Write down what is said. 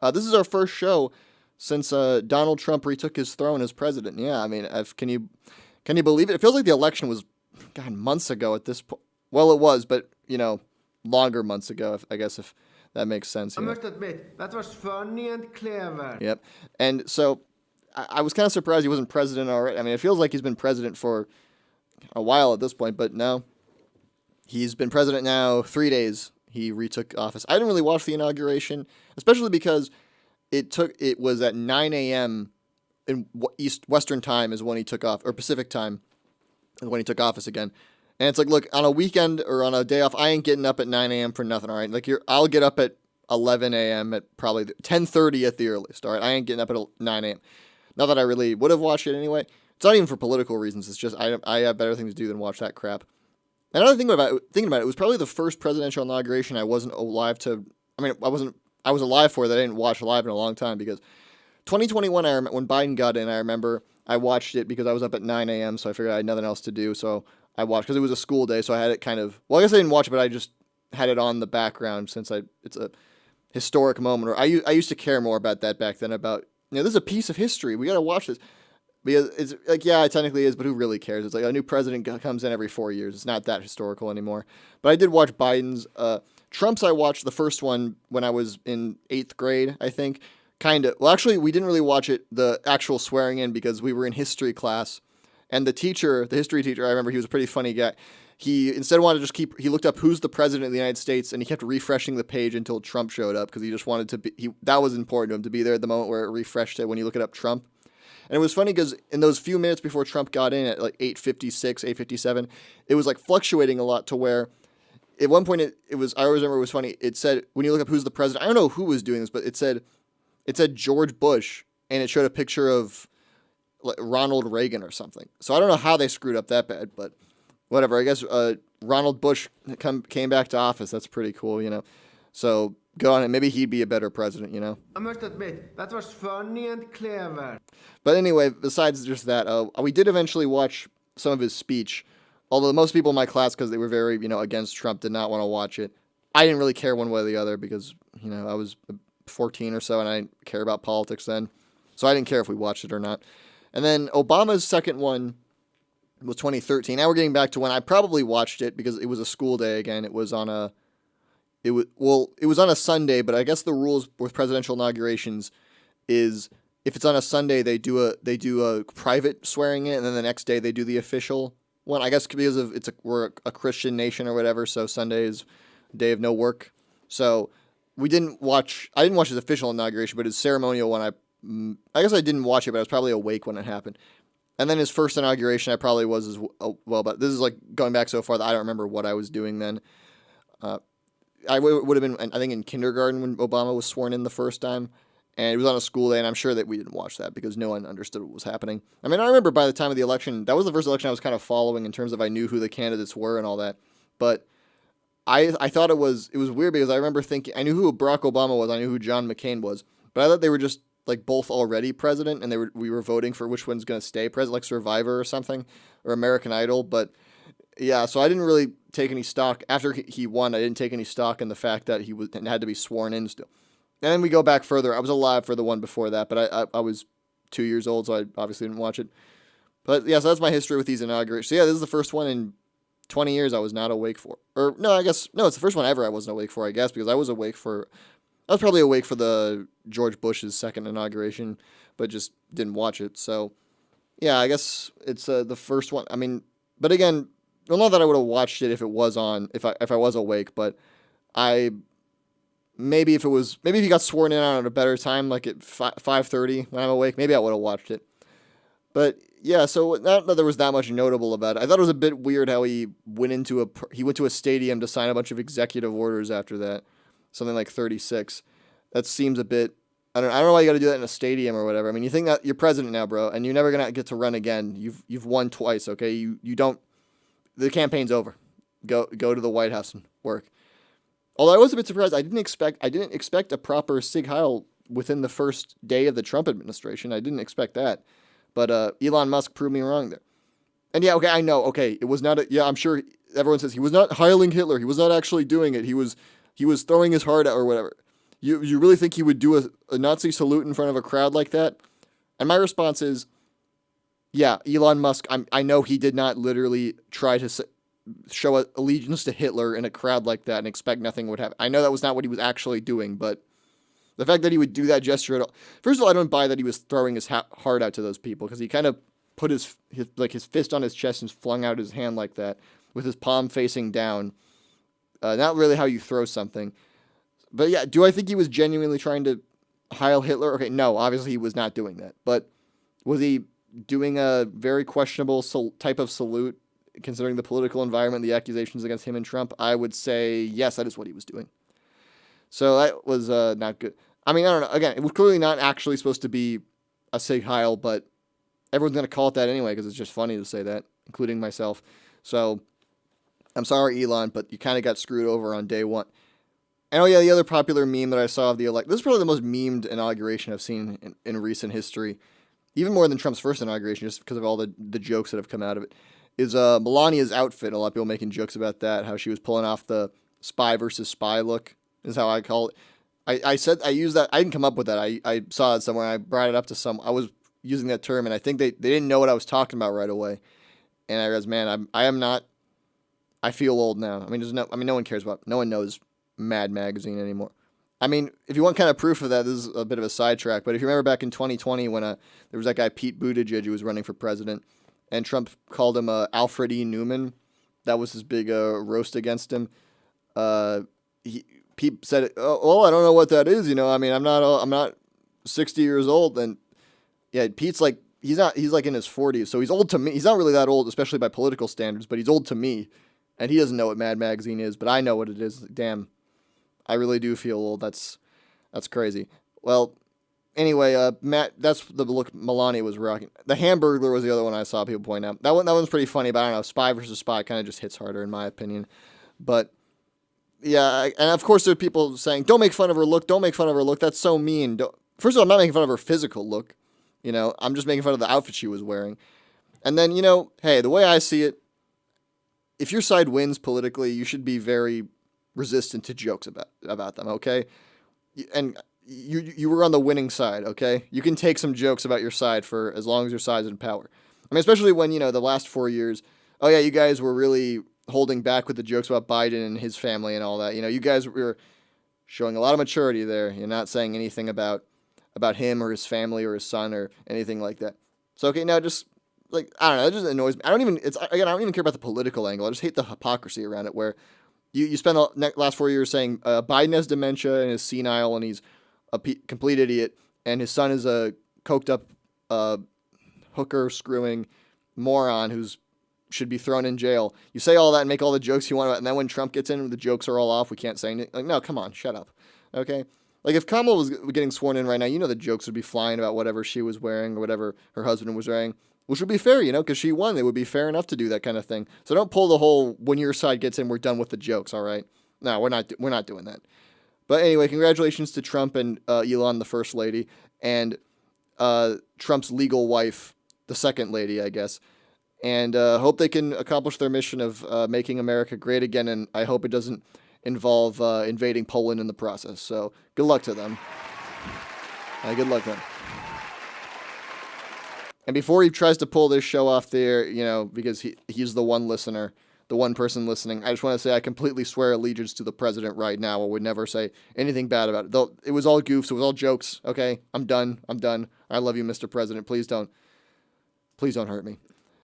This is our first show since Donald Trump retook his throne as president. Yeah, I mean, can you believe it? It feels like the election was, God, months ago at this point. Well, it was, but longer months ago. I guess if that makes sense. I must admit, that was funny and clever. Yep. And so I was kind of surprised he wasn't president already. I mean, it feels like he's been president for a while at this point, but no, he's been president now 3 days. He retook office. I didn't really watch the inauguration, especially because it was at 9 a.m. in Western time is when he took off, or Pacific time is when he took office again. And it's like, look, on a weekend or on a day off, I ain't getting up at 9 a.m. for nothing, all right? Like, I'll get up at 11 a.m. at probably 10:30 at the earliest, all right? I ain't getting up at 9 a.m. Not that I really would have watched it anyway. It's not even for political reasons. It's just I have better things to do than watch that crap. Another thing thinking about it, it was probably the first presidential inauguration I wasn't alive to. I mean, I was alive for that. I didn't watch live in a long time because 2021, when Biden got in, I remember I watched it because I was up at 9 a.m. So I figured I had nothing else to do. So I watched because it was a school day. So I had it kind of, well, I guess I didn't watch it, but I just had it on the background since it's a historic moment. Or I used to care more about that back then about, this is a piece of history. We got to watch this. Because it's like, yeah, it technically is, but who really cares? It's like a new president comes in every 4 years. It's not that historical anymore. But I did watch Biden's. Trump's, I watched the first one when I was in 8th grade, I think. Kind of. Well, actually, we didn't really watch it, the actual swearing in, because we were in history class. And the history teacher, I remember he was a pretty funny guy. He instead wanted to just he looked up who's the president of the United States, and he kept refreshing the page until Trump showed up, because he just wanted to be, that was important to him, to be there at the moment where it refreshed it when you look it up Trump. And it was funny because in those few minutes before Trump got in at like 8:56, 8:57, it was like fluctuating a lot to where at one point it was, I always remember it was funny. It said, when you look up who's the president, I don't know who was doing this, but it said George Bush, and it showed a picture of like Ronald Reagan or something. So I don't know how they screwed up that bad, but whatever. I guess Ronald Bush came back to office. That's pretty cool. So go on, and maybe he'd be a better president. I must admit, that was funny and clever. But anyway, besides just that, we did eventually watch some of his speech. Although most people in my class, because they were very, against Trump, did not want to watch it. I didn't really care one way or the other because, I was 14 or so and I didn't care about politics then. So I didn't care if we watched it or not. And then Obama's second one was 2013. Now we're getting back to when I probably watched it because it was a school day again. It was on a Sunday, but I guess the rules with presidential inaugurations is if it's on a Sunday, they do a private swearing in, and then the next day they do the official one. I guess because we're a Christian nation or whatever, so Sunday is a day of no work. So I didn't watch his official inauguration, but his ceremonial one, I guess I didn't watch it, but I was probably awake when it happened. And then his first inauguration, I probably was as well, but this is like going back so far that I don't remember what I was doing then. I would have been, I think, in kindergarten when Obama was sworn in the first time, and it was on a school day, and I'm sure that we didn't watch that because no one understood what was happening. I mean, I remember by the time of the election, that was the first election I was kind of following in terms of I knew who the candidates were and all that, but I thought it was weird because I remember thinking, I knew who Barack Obama was, I knew who John McCain was, but I thought they were just like both already president, and we were voting for which one's going to stay president, like Survivor or something, or American Idol, but yeah, so I didn't really take any stock. After he won, I didn't take any stock in the fact that he had to be sworn in still. And then we go back further. I was alive for the one before that, but I was 2 years old, so I obviously didn't watch it. But yeah, so that's my history with these inaugurations. So yeah, this is the first one in 20 years I was not awake for. Or no, it's the first one ever I wasn't awake for, I guess, because I was probably awake for the George Bush's second inauguration, but just didn't watch it. So yeah, I guess it's the first one. I mean, but again, well, not that I would have watched it if it was on, if I was awake, but maybe if he got sworn in on at a better time, like at 5:30 when I'm awake, maybe I would have watched it. But yeah, so not that there was that much notable about it. I thought it was a bit weird how he went to a stadium to sign a bunch of executive orders after that, something like 36. That seems a bit. I don't know why you got to do that in a stadium or whatever. I mean, you think that you're president now, bro, and you're never gonna get to run again. You've won twice, okay? You don't. The campaign's over. Go to the White House and work. Although I was a bit surprised, I didn't expect a proper Sig Heil within the first day of the Trump administration. I didn't expect that, but Elon Musk proved me wrong there. And yeah, okay, I know. Okay, it was not. I'm sure everyone says he was not heiling Hitler. He was not actually doing it. He was throwing his heart out or whatever. You really think he would do a Nazi salute in front of a crowd like that? And my response is, yeah, Elon Musk, I know he did not literally try to show allegiance to Hitler in a crowd like that and expect nothing would happen. I know that was not what he was actually doing, but the fact that he would do that gesture at all. First of all, I don't buy that he was throwing his heart out to those people, because he kind of put his fist on his chest and flung out his hand like that with his palm facing down. Not really how you throw something. But yeah, do I think he was genuinely trying to Heil Hitler? Okay, no, obviously he was not doing that. But was he doing a very questionable type of salute, considering the political environment, the accusations against him and Trump? I would say yes, that is what he was doing. So that was not good. I mean, I don't know. Again, it was clearly not actually supposed to be a Sig Heil, but everyone's going to call it that anyway because it's just funny to say that, including myself. So I'm sorry, Elon, but you kind of got screwed over on day one. And oh yeah, the other popular meme that I saw of the this is probably the most memed inauguration I've seen in recent history, even more than Trump's first inauguration, just because of all the jokes that have come out of it, is Melania's outfit. A lot of people making jokes about that, how she was pulling off the spy versus spy look, is how I call it. I said I used that. I didn't come up with that. I saw it somewhere. I brought it up to I was using that term, and I think they didn't know what I was talking about right away. And I realized, man, I am not. I feel old now. I mean, no one cares about. No one knows Mad Magazine anymore. I mean, if you want kind of proof of that, this is a bit of a sidetrack, but if you remember back in 2020 when there was that guy Pete Buttigieg who was running for president, and Trump called him Alfred E. Newman, that was his big roast against him. Pete said, "Oh, well, I don't know what that is. You know, I mean, I'm not 60 years old." And yeah, Pete's like he's like in his 40s, so he's old to me. He's not really that old, especially by political standards, but he's old to me, and he doesn't know what Mad Magazine is, but I know what it is. Damn. I really do feel old. That's crazy. Well, anyway, Matt, that's the look Melania was rocking. The Hamburglar was the other one I saw people point out. That one's pretty funny, but I don't know. Spy versus spy kind of just hits harder in my opinion. But yeah, and of course there are people saying, "Don't make fun of her look. Don't make fun of her look. That's so mean." First of all, I'm not making fun of her physical look. You know, I'm just making fun of the outfit she was wearing. And then, you know, hey, the way I see it, if your side wins politically, you should be very resistant to jokes about them, okay? And you were on the winning side, okay? You can take some jokes about your side for as long as your side's in power. I mean, especially when, you know, the last 4 years, oh yeah, you guys were really holding back with the jokes about Biden and his family and all that. You know, you guys were showing a lot of maturity there. You're not saying anything about him or his family or his son or anything like that. So, okay, now just, like, I don't know, it just annoys me. I don't even care about the political angle. I just hate the hypocrisy around it where you spend the last 4 years saying Biden has dementia and is senile and he's a complete idiot, and his son is a coked up hooker screwing moron who's should be thrown in jail. You say all that and make all the jokes you want about, and then when Trump gets in, the jokes are all off. We can't say anything. Like, no, come on, shut up. Okay? Like, if Kamala was getting sworn in right now, you know the jokes would be flying about whatever she was wearing or whatever her husband was wearing, which would be fair, you know, because she won. It would be fair enough to do that kind of thing. So don't pull the whole, when your side gets in, we're done with the jokes, all right? No, we're not doing that. But anyway, congratulations to Trump and Elon, the first lady, and Trump's legal wife, the second lady, I guess. And hope they can accomplish their mission of making America great again, and I hope it doesn't involve invading Poland in the process. So good luck to them. Good luck to them. And before he tries to pull this show off there, you know, because he's the one listener, the one person listening, I just want to say I completely swear allegiance to the president right now. I would never say anything bad about it. Though it was all goofs. It was all jokes. Okay, I'm done. I love you, Mr. President. Please don't hurt me.